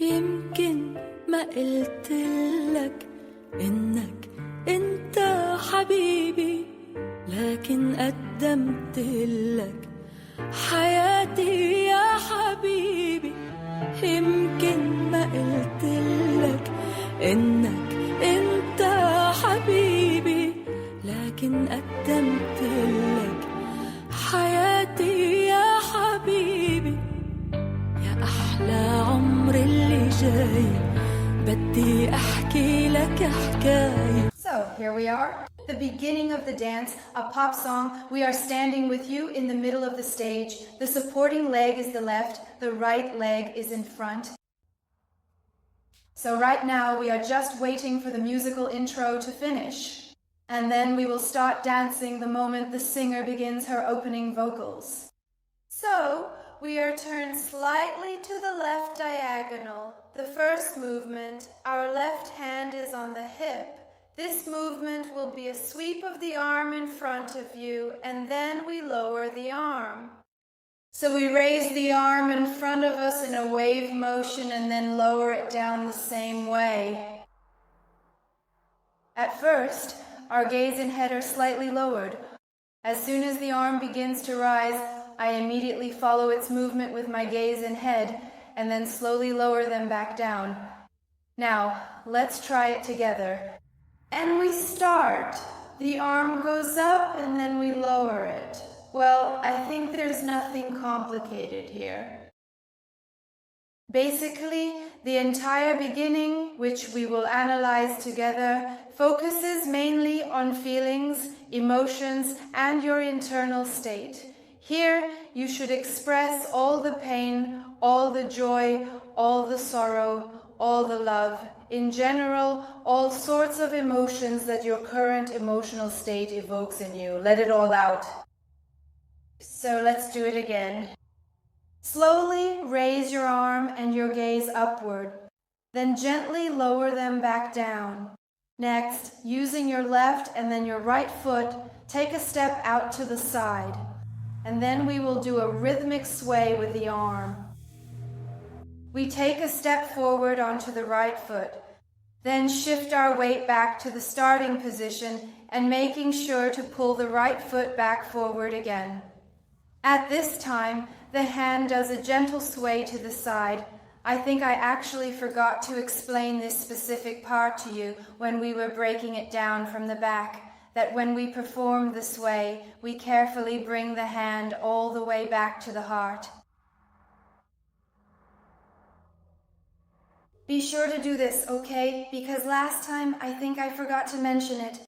يمكن ما قلتلك إنك أنت حبيبي، لكن قدمتلك حياتي يا حبيبي. يمكن ما قلتلك إنك أنت حبيبي، لكن قدمتلك حياتي يا حبيبي. يا أحلى عمر اللي جاي بدي أحكي لك حكاية. So here we are, the beginning of the dance, a pop song. We are standing with you in the middle of the stage. The supporting leg is the left, the right leg is in front. So right now we are just waiting for the musical intro to finish. And then we will start dancing the moment the singer begins her opening vocals. So we are turned slightly to the left diagonal. The first movement, our left hand is on the hip. This movement will be a sweep of the arm in front of you, and then we lower the arm. So we raise the arm in front of us in a wave motion and then lower it down the same way. At first, our gaze and head are slightly lowered. As soon as the arm begins to rise, I immediately follow its movement with my gaze and head, and then slowly lower them back down. Now, let's try it together. And we start. The arm goes up and then we lower it. Well, I think there's nothing complicated here. Basically, the entire beginning, which we will analyze together, focuses mainly on feelings, emotions, and your internal state. Here, you should express all the pain, all the joy, all the sorrow, all the love. In general, all sorts of emotions that your current emotional state evokes in you. Let it all out. So let's do it again. Slowly raise your arm and your gaze upward. Then gently lower them back down. Next, using your left and then your right foot, take a step out to the side. And then we will do a rhythmic sway with the arm. We take a step forward onto the right foot, then shift our weight back to the starting position and making sure to pull the right foot back forward again. At this time, the hand does a gentle sway to the side. I think I actually forgot to explain this specific part to you when we were breaking it down from the back, that when we perform the sway, we carefully bring the hand all the way back to the heart. Be sure to do this, okay? Because last time I think I forgot to mention it.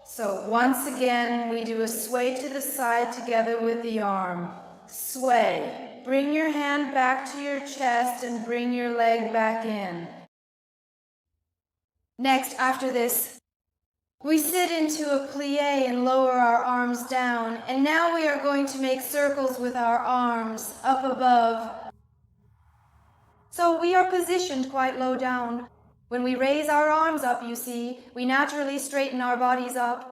So once again, we do a sway to the side together with the arm. Sway. Bring your hand back to your chest and bring your leg back in. Next, after this, we sit into a plie and lower our arms down. And now we are going to make circles with our arms up above. So we are positioned quite low down. When we raise our arms up, you see, we naturally straighten our bodies up.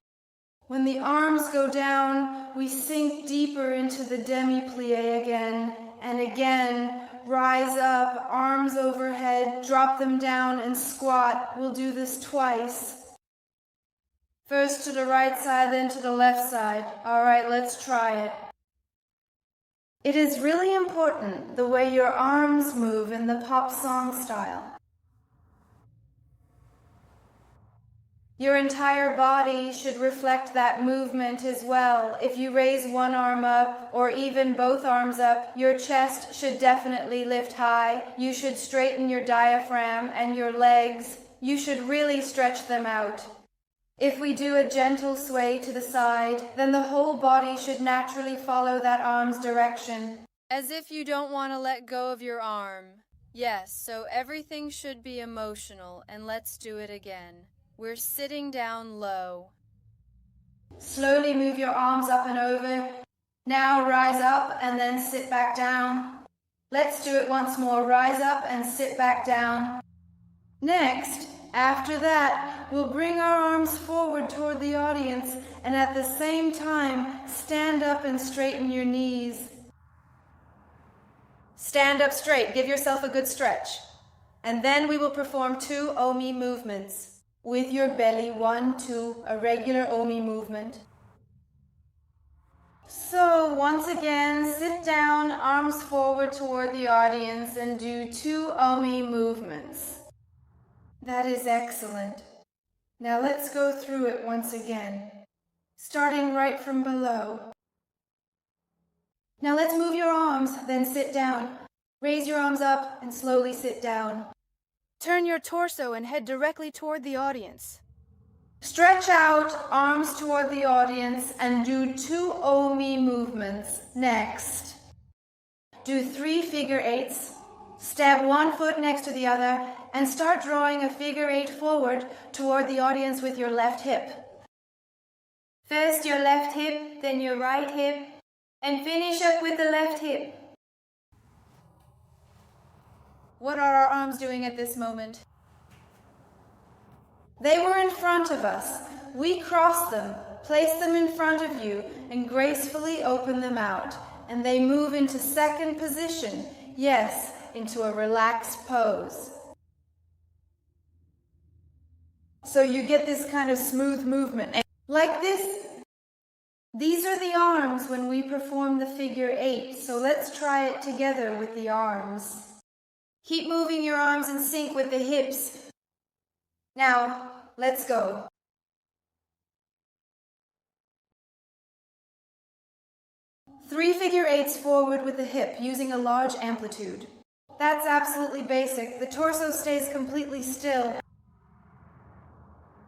When the arms go down, we sink deeper into the demi-plie again, and again, rise up, arms overhead, drop them down and squat. We'll do this twice. First to the right side, then to the left side. All right, let's try it. It is really important the way your arms move in the pop song style. Your entire body should reflect that movement as well. If you raise one arm up or even both arms up, your chest should definitely lift high. You should straighten your diaphragm and your legs. You should really stretch them out. If we do a gentle sway to the side, then the whole body should naturally follow that arm's direction. As if you don't want to let go of your arm. Yes, so everything should be emotional, and let's do it again. We're sitting down low. Slowly move your arms up and over. Now rise up and then sit back down. Let's do it once more. Rise up and sit back down. Next, after that, we'll bring our arms forward toward the audience and at the same time, stand up and straighten your knees. Stand up straight. Give yourself a good stretch. And then we will perform 2 Omi movements with your belly, 1, 2, a regular Omi movement. So once again, sit down, arms forward toward the audience, and do 2 Omi movements. That is excellent. Now let's go through it once again, starting right from below. Now let's move your arms, then sit down. Raise your arms up and slowly sit down. Turn your torso and head directly toward the audience. Stretch out, arms toward the audience, and do 2 Omi movements. Next, do 3 figure eights. Step one foot next to the other and start drawing a figure 8 forward toward the audience with your left hip. First your left hip, then your right hip, and finish up with the left hip. What are our arms doing at this moment? They were in front of us. We crossed them, placed them in front of you, and gracefully opened them out. And they move into second position. Yes, into a relaxed pose. So you get this kind of smooth movement. Like this. These are the arms when we perform the figure 8. So let's try it together with the arms. Keep moving your arms in sync with the hips. Now, let's go. Three figure 8s forward with the hip, using a large amplitude. That's absolutely basic. The torso stays completely still.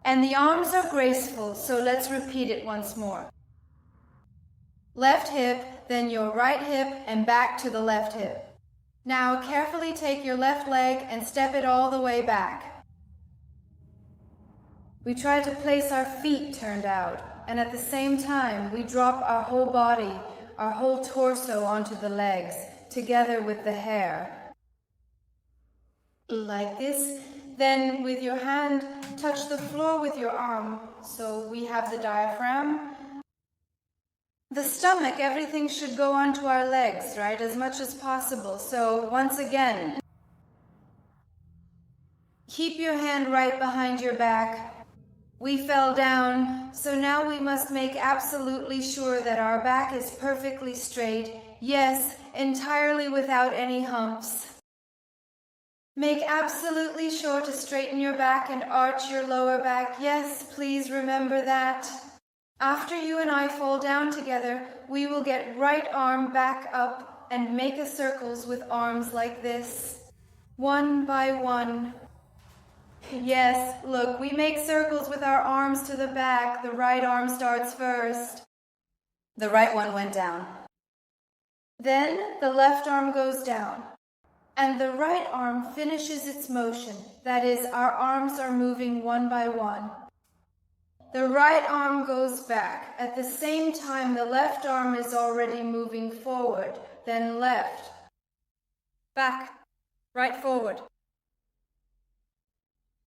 And the arms are graceful, so let's repeat it once more. Left hip, then your right hip, and back to the left hip. Now carefully take your left leg and step it all the way back. We try to place our feet turned out, and at the same time we drop our whole body, our whole torso onto the legs, together with the hair. Like this. Then with your hand, touch the floor with your arm. So we have the diaphragm. The stomach, everything should go onto our legs, right? As much as possible. So once again, keep your hand right behind your back. We fell down, so now we must make absolutely sure that our back is perfectly straight. Yes, entirely without any humps. Make absolutely sure to straighten your back and arch your lower back. Yes, please remember that. After you and I fall down together, we will get right arm back up and make a circles with arms like this. One by one. Yes, look, we make circles with our arms to the back. The right arm starts first. The right one went down. Then the left arm goes down. And the right arm finishes its motion. That is, our arms are moving one by one. The right arm goes back. At the same time, the left arm is already moving forward. Then left. Back. Right forward.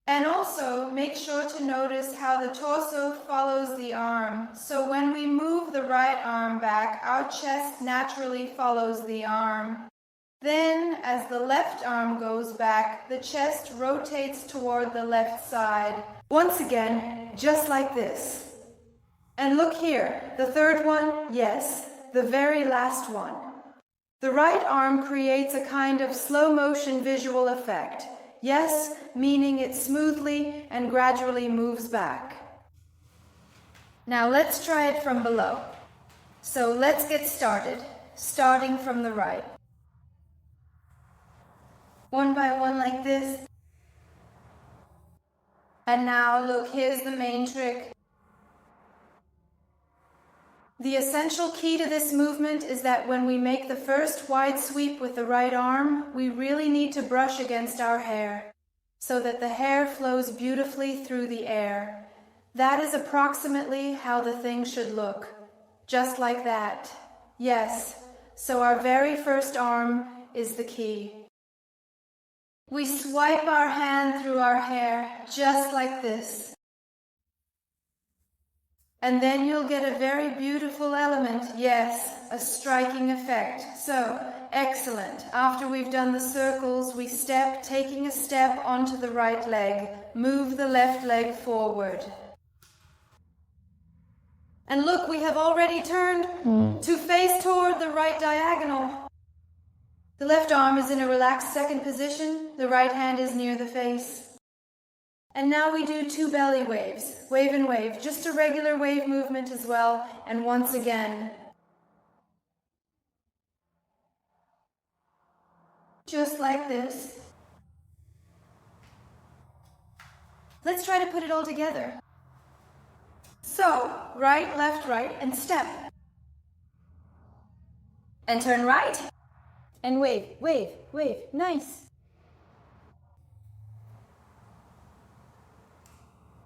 And also, make sure to notice how the torso follows the arm. So when we move the right arm back, our chest naturally follows the arm. Then, as the left arm goes back, the chest rotates toward the left side. Once again, just like this. And look here, the third one, yes, the very last one. The right arm creates a kind of slow motion visual effect. Yes, meaning it smoothly and gradually moves back. Now let's try it from below. So let's get started, starting from the right. One by one like this. And now look, here's the main trick. The essential key to this movement is that when we make the first wide sweep with the right arm, we really need to brush against our hair so that the hair flows beautifully through the air. That is approximately how the thing should look. Just like that. Yes, so our very first arm is the key. We swipe our hand through our hair, just like this. And then you'll get a very beautiful element, yes, a striking effect. So, Excellent. After we've done the circles, we step, taking a step onto the right leg. Move the left leg forward. And look, we have already turned to face toward the right diagonal. The left arm is in a relaxed second position. The right hand is near the face. And now we do 2 belly waves. Wave and wave. Just a regular wave movement as well. And once again. Just like this. Let's try to put it all together. So, right, and step. And turn right. And wave, wave, wave. Nice.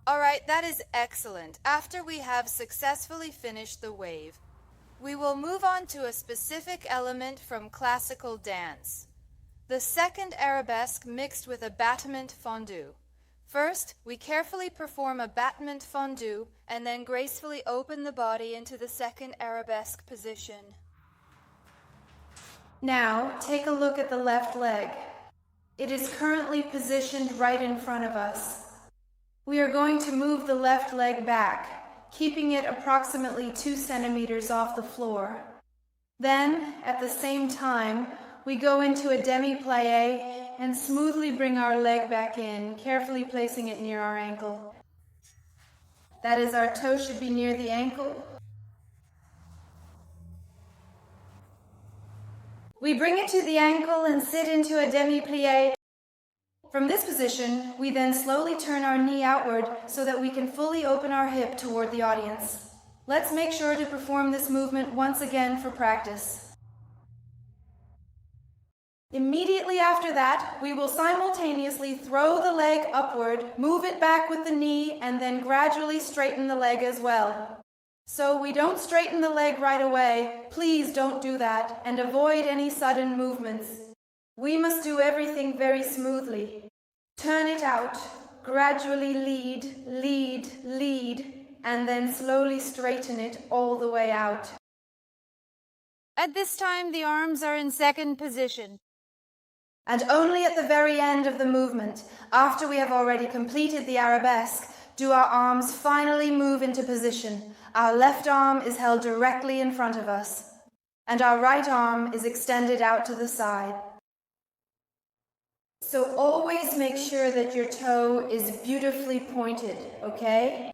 All right, that is excellent. After we have successfully finished the wave, we will move on to a specific element from classical dance. The second arabesque mixed with a battement fondue. First, we carefully perform a battement fondue and then gracefully open the body into the second arabesque position. Now, take a look at the left leg. It is currently positioned right in front of us. We are going to move the left leg back, keeping it approximately 2 centimeters off the floor. Then, at the same time, we go into a demi-plie and smoothly bring our leg back in, carefully placing it near our ankle. That is, our toe should be near the ankle. We bring it to the ankle and sit into a demi-plie. From this position, we then slowly turn our knee outward so that we can fully open our hip toward the audience. Let's make sure to perform this movement once again for practice. Immediately after that, we will simultaneously throw the leg upward, move it back with the knee, and then gradually straighten the leg as well. So we don't straighten the leg right away. Please don't do that, and avoid any sudden movements. We must do everything very smoothly. Turn it out, gradually lead, lead, lead, and then slowly straighten it all the way out. At this time, the arms are in second position. And only at the very end of the movement, after we have already completed the arabesque, do our arms finally move into position. Our left arm is held directly in front of us, and our right arm is extended out to the side. So always make sure that your toe is beautifully pointed, okay?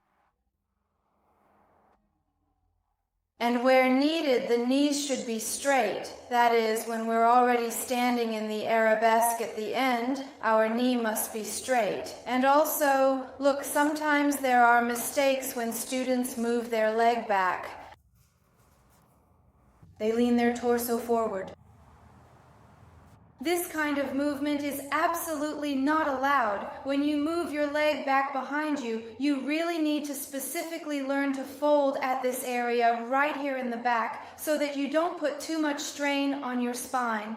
And where needed, the knees should be straight. That is, when we're already standing in the arabesque at the end, our knee must be straight. And also, look, sometimes there are mistakes when students move their leg back. They lean their torso forward. This kind of movement is absolutely not allowed. When you move your leg back behind you, you really need to specifically learn to fold at this area right here in the back so that you don't put too much strain on your spine.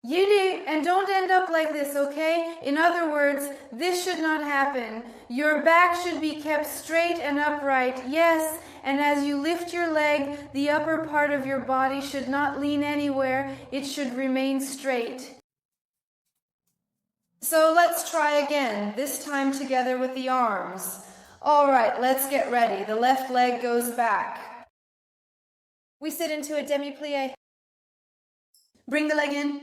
You do, and don't end up like this, okay? In other words, this should not happen. Your back should be kept straight and upright, yes, and as you lift your leg, the upper part of your body should not lean anywhere. It should remain straight. So let's try again, this time together with the arms. All right, let's get ready. The left leg goes back. We sit into a demi-plie. Bring the leg in.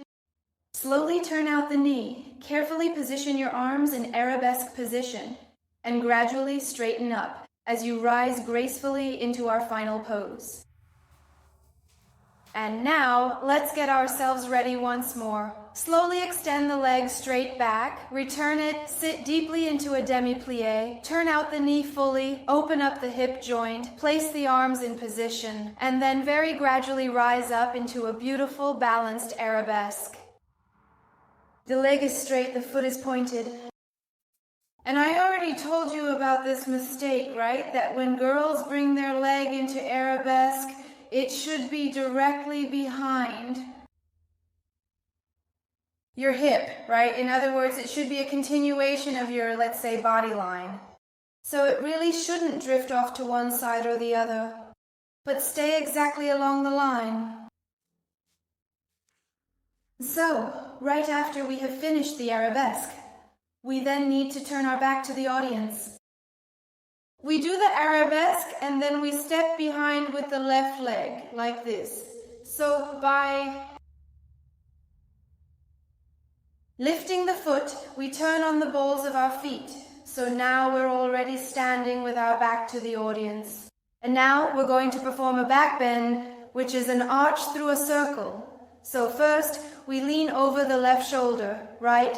Slowly turn out the knee. Carefully position your arms in arabesque position and gradually straighten up as you rise gracefully into our final pose. And now, let's get ourselves ready once more. Slowly extend the leg straight back, return it, sit deeply into a demi-plie, turn out the knee fully, open up the hip joint, place the arms in position, and then very gradually rise up into a beautiful balanced arabesque. The leg is straight, the foot is pointed. And I already told you about this mistake, right? That when girls bring their leg into arabesque, it should be directly behind your hip, right? In other words, it should be a continuation of your, let's say, body line. So it really shouldn't drift off to one side or the other, but stay exactly along the line. So, right after we have finished the arabesque, we then need to turn our back to the audience. We do the arabesque and then we step behind with the left leg, like this. So by lifting the foot, we turn on the balls of our feet. So now we're already standing with our back to the audience. And now we're going to perform a back bend, which is an arch through a circle. So first, we lean over the left shoulder, right?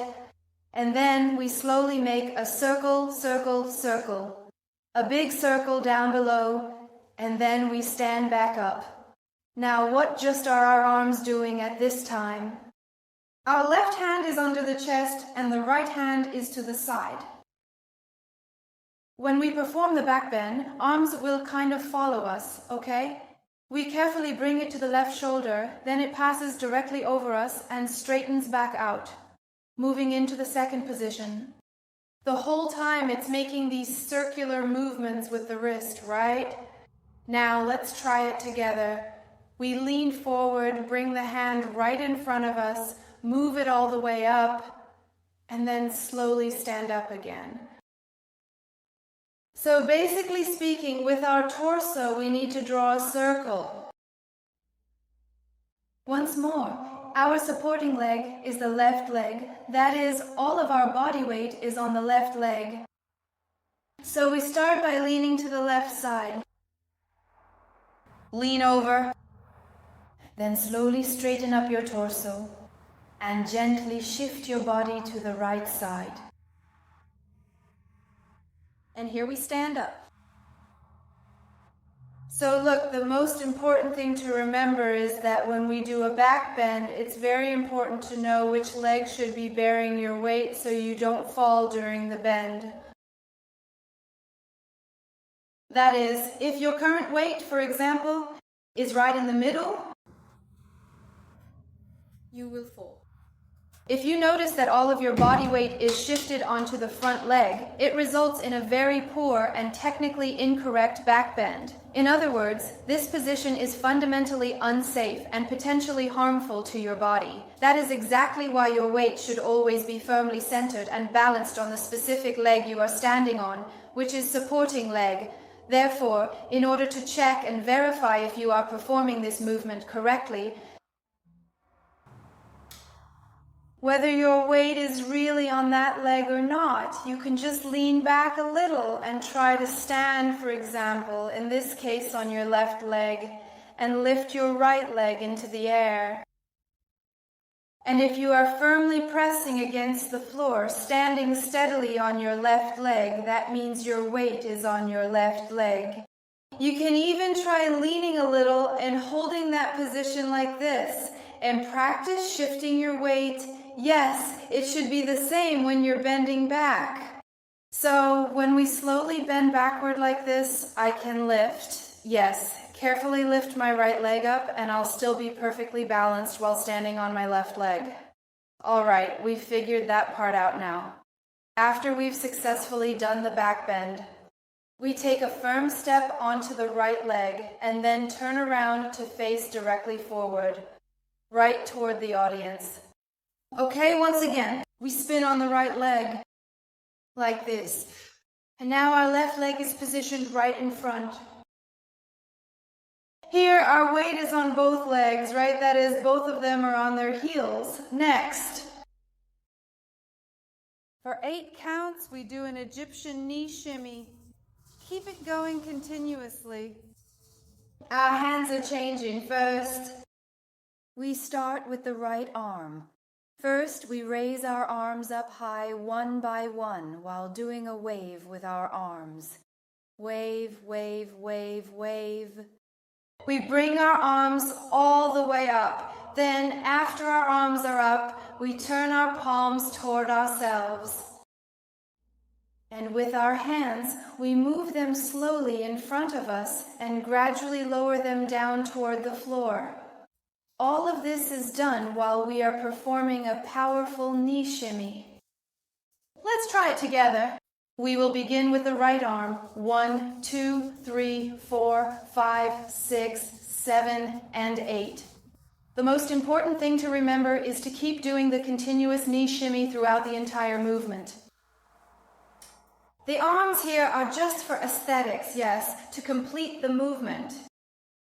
And then we slowly make a circle, circle, circle. A big circle down below, and then we stand back up. Now, what just are our arms doing at this time? Our left hand is under the chest, and the right hand is to the side. When we perform the back bend, arms will kind of follow us, okay? We carefully bring it to the left shoulder, then it passes directly over us and straightens back out, moving into the second position. The whole time it's making these circular movements with the wrist, right? Now let's try it together. We lean forward, bring the hand right in front of us, move it all the way up, and then slowly stand up again. So basically speaking, with our torso, we need to draw a circle. Once more. Our supporting leg is the left leg. That is, all of our body weight is on the left leg. So we start by leaning to the left side. Lean over. Then slowly straighten up your torso and gently shift your body to the right side. And here we stand up. So look, the most important thing to remember is that when we do a back bend, it's very important to know which leg should be bearing your weight so you don't fall during the bend. That is, if your current weight, for example, is right in the middle, you will fall. If you notice that all of your body weight is shifted onto the front leg, it results in a very poor and technically incorrect back bend. In other words, this position is fundamentally unsafe and potentially harmful to your body. That is exactly why your weight should always be firmly centered and balanced on the specific leg you are standing on, which is supporting leg. Therefore, in order to check and verify if you are performing this movement correctly, whether your weight is really on that leg or not, you can just lean back a little and try to stand, for example, in this case on your left leg, and lift your right leg into the air. And if you are firmly pressing against the floor, standing steadily on your left leg, that means your weight is on your left leg. You can even try leaning a little and holding that position like this, and practice shifting your weight. Yes, it should be the same when you're bending back. So when we slowly bend backward like this, I can lift. Yes, carefully lift my right leg up and I'll still be perfectly balanced while standing on my left leg. All right, we've figured that part out now. After we've successfully done the back bend, we take a firm step onto the right leg and then turn around to face directly forward, right toward the audience. Okay, once again, we spin on the right leg, like this. And now our left leg is positioned right in front. Here, our weight is on both legs, right? That is, both of them are on their heels. Next. For 8 counts, we do an Egyptian knee shimmy. Keep it going continuously. Our hands are changing. First, we start with the right arm. First, we raise our arms up high one by one while doing a wave with our arms. Wave, wave, wave, wave. We bring our arms all the way up. Then, after our arms are up, we turn our palms toward ourselves. And with our hands, we move them slowly in front of us and gradually lower them down toward the floor. All of this is done while we are performing a powerful knee shimmy. Let's try it together. We will begin with the right arm. 1, 2, 3, 4, 5, 6, 7, and 8. The most important thing to remember is to keep doing the continuous knee shimmy throughout the entire movement. The arms here are just for aesthetics, yes, to complete the movement.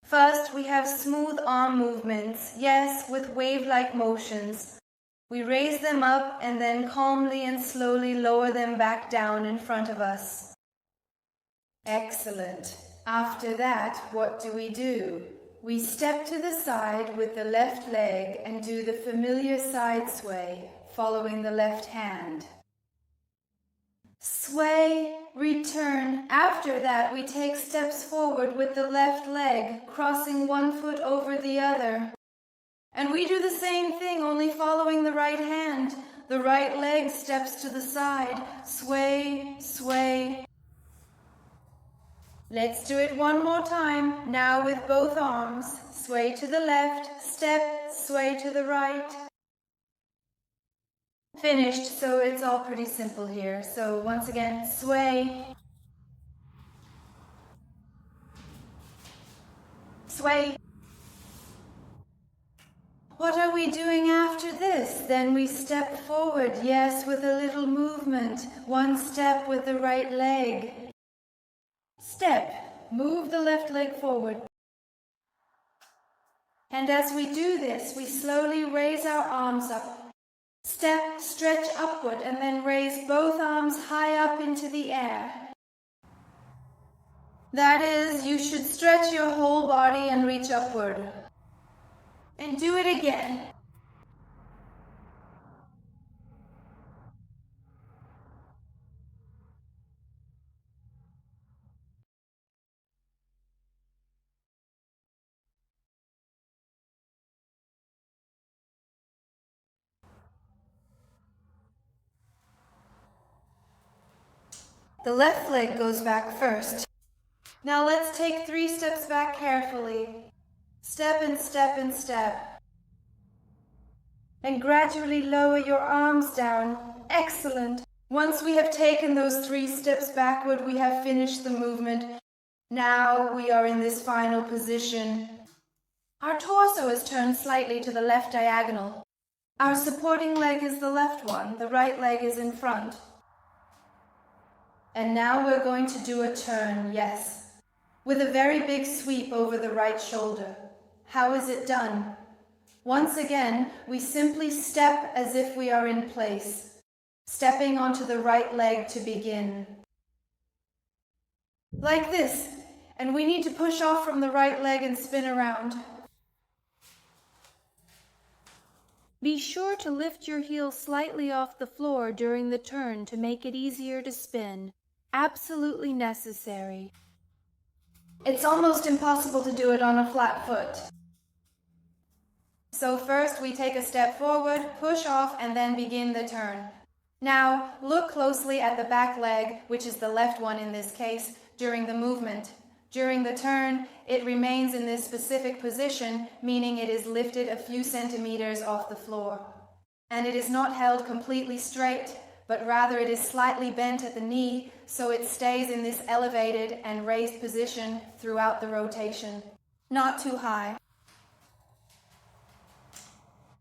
First, we have smooth arm movements, yes, with wave-like motions. We raise them up and then calmly and slowly lower them back down in front of us. Excellent. After that, what do? We step to the side with the left leg and do the familiar side sway, following the left hand. Sway, return. After that, we take steps forward with the left leg, crossing one foot over the other. And we do the same thing, only following the right hand. The right leg steps to the side. Sway, sway. Let's do it one more time, now with both arms. Sway to the left, step, sway to the right. Finished, so it's all pretty simple here. So once again, sway, sway. What are we doing after this? Then we step forward, yes, with a little movement. One step with the right leg. Step, move the left leg forward. And as we do this, we slowly raise our arms up. Step, stretch upward, and then raise both arms high up into the air. That is, you should stretch your whole body and reach upward. And do it again. The left leg goes back first. Now let's take 3 steps back carefully. Step and step and step. And gradually lower your arms down. Excellent. Once we have taken those 3 steps backward, we have finished the movement. Now we are in this final position. Our torso is turned slightly to the left diagonal. Our supporting leg is the left one. The right leg is in front. And now we're going to do a turn, yes, with a very big sweep over the right shoulder. How is it done? Once again, we simply step as if we are in place, stepping onto the right leg to begin. Like this, and we need to push off from the right leg and spin around. Be sure to lift your heel slightly off the floor during the turn to make it easier to spin. Absolutely necessary. It's almost impossible to do it on a flat foot. So first we take a step forward, push off, and then begin the turn. Now look closely at the back leg, which is the left one in this case, during the movement. During the turn, it remains in this specific position, meaning it is lifted a few centimeters off the floor. And it is not held completely straight, but rather it is slightly bent at the knee, so it stays in this elevated and raised position throughout the rotation. Not too high.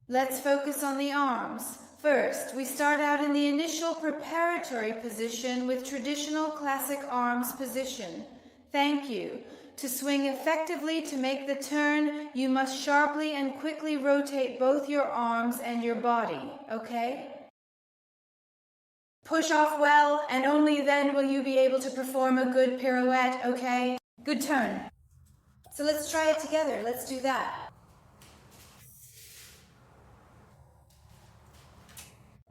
Let's focus on the arms. First, we start out in the initial preparatory position with traditional classic arms position. Thank you. To swing effectively to make the turn, you must sharply and quickly rotate both your arms and your body, okay? Push off well, and only then will you be able to perform a good pirouette, okay? Good turn. So let's try it together. Let's do that.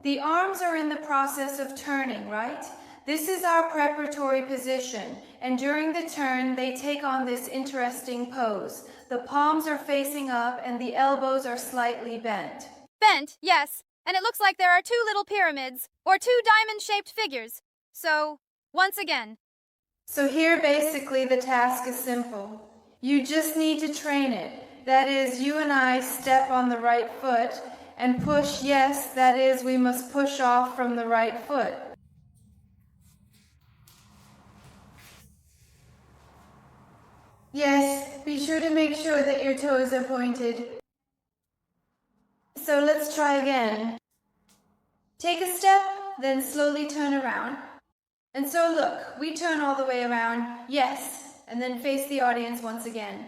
The arms are in the process of turning, right? This is our preparatory position, and during the turn, they take on this interesting pose. The palms are facing up, and the elbows are slightly bent. Bent, yes. And it looks like there are 2 little pyramids, or 2 diamond-shaped figures. So, once again. So here basically the task is simple. You just need to train it. That is, you and I step on the right foot and push, yes, that is, we must push off from the right foot. Yes, be sure to make sure that your toes are pointed. So let's try again. Take a step, then slowly turn around. And so look, we turn all the way around, yes, and then face the audience once again.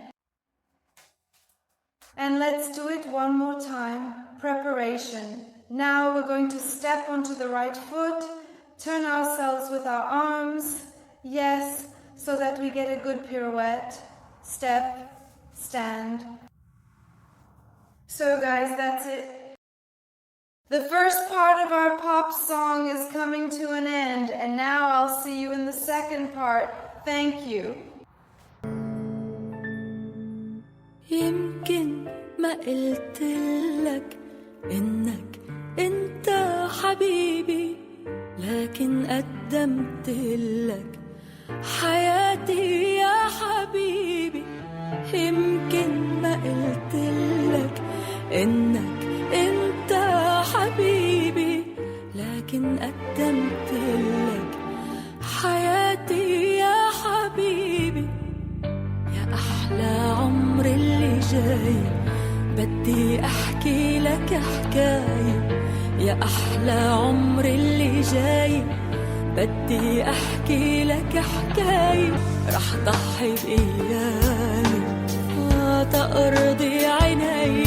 And let's do it one more time. Preparation. Now we're going to step onto the right foot, turn ourselves with our arms, yes, so that we get a good pirouette. Step, stand. So guys, that's it. The first part of our pop song is coming to an end, and now I'll see you in the second part. Thank you. يمكن ما قلتلك إنك أنت حبيبي، لكن قدمتلك حياتي يا حبيبي. يمكن ما قلتلك إنك أنت حبيبي، لكن قدمتلك حياتي يا حبيبي. يا أحلى عمر اللي جاي، بدي أحكي لك حكاية. يا أحلى عمر اللي جاي، بدي أحكي لك حكاية. رح ضحي بأيامي وتأرضي عيني